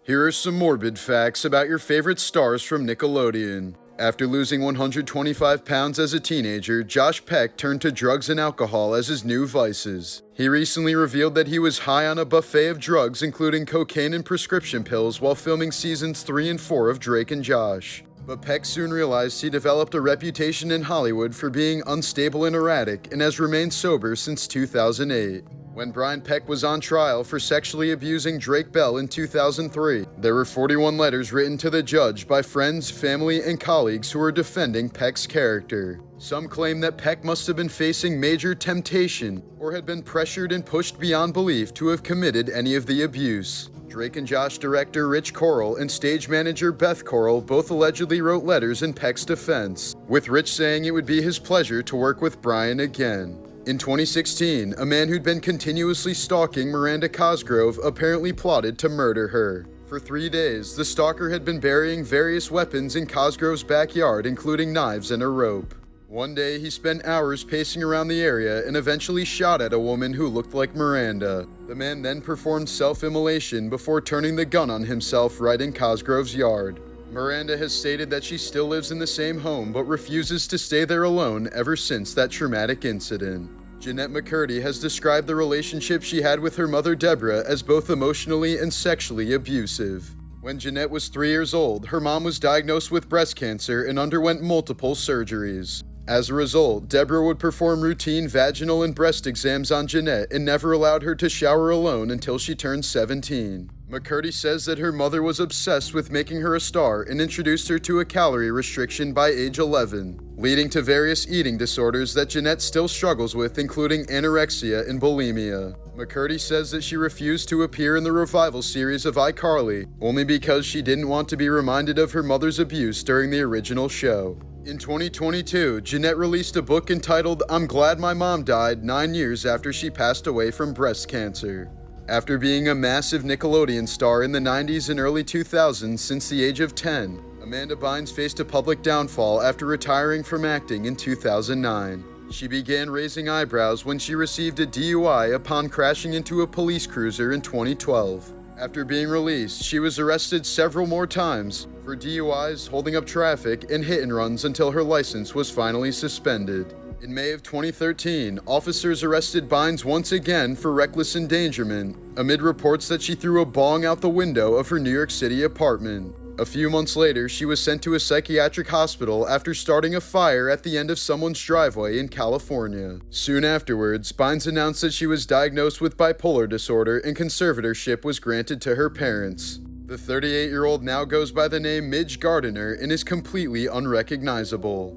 Here are some morbid facts about your favorite stars from Nickelodeon. After losing 125 pounds as a teenager, Josh Peck turned to drugs and alcohol as his new vices. He recently revealed that he was high on a buffet of drugs including cocaine and prescription pills while filming seasons 3 and 4 of Drake and Josh. But Peck soon realized he developed a reputation in Hollywood for being unstable and erratic and has remained sober since 2008. When Brian Peck was on trial for sexually abusing Drake Bell in 2003, there were 41 letters written to the judge by friends, family, and colleagues who were defending Peck's character. Some claim that Peck must have been facing major temptation or had been pressured and pushed beyond belief to have committed any of the abuse. Drake and Josh director Rich Correll and stage manager Beth Correll both allegedly wrote letters in Peck's defense, with Rich saying it would be his pleasure to work with Brian again. In 2016, a man who'd been continuously stalking Miranda Cosgrove apparently plotted to murder her. For 3 days, the stalker had been burying various weapons in Cosgrove's backyard, including knives and a rope. One day, he spent hours pacing around the area and eventually shot at a woman who looked like Miranda. The man then performed self-immolation before turning the gun on himself right in Cosgrove's yard. Miranda has stated that she still lives in the same home but refuses to stay there alone ever since that traumatic incident. Jeanette McCurdy has described the relationship she had with her mother Deborah as both emotionally and sexually abusive. When Jeanette was 3 years old, her mom was diagnosed with breast cancer and underwent multiple surgeries. As a result, Deborah would perform routine vaginal and breast exams on Jeanette and never allowed her to shower alone until she turned 17. McCurdy says that her mother was obsessed with making her a star and introduced her to a calorie restriction by age 11, leading to various eating disorders that Jeanette still struggles with, including anorexia and bulimia. McCurdy says that she refused to appear in the revival series of iCarly only because she didn't want to be reminded of her mother's abuse during the original show. In 2022, Jeanette released a book entitled "I'm Glad My Mom Died 9 years after she passed away from breast cancer." After being a massive Nickelodeon star in the 90s and early 2000s since the age of 10, Amanda Bynes faced a public downfall after retiring from acting in 2009. She began raising eyebrows when she received a DUI upon crashing into a police cruiser in 2012. After being released, she was arrested several more times for DUIs, holding up traffic, and hit and runs until her license was finally suspended. In May of 2013, officers arrested Bynes once again for reckless endangerment, amid reports that she threw a bong out the window of her New York City apartment. A few months later, she was sent to a psychiatric hospital after starting a fire at the end of someone's driveway in California. Soon afterwards, Bynes announced that she was diagnosed with bipolar disorder and conservatorship was granted to her parents. The 38-year-old now goes by the name Midge Gardiner and is completely unrecognizable.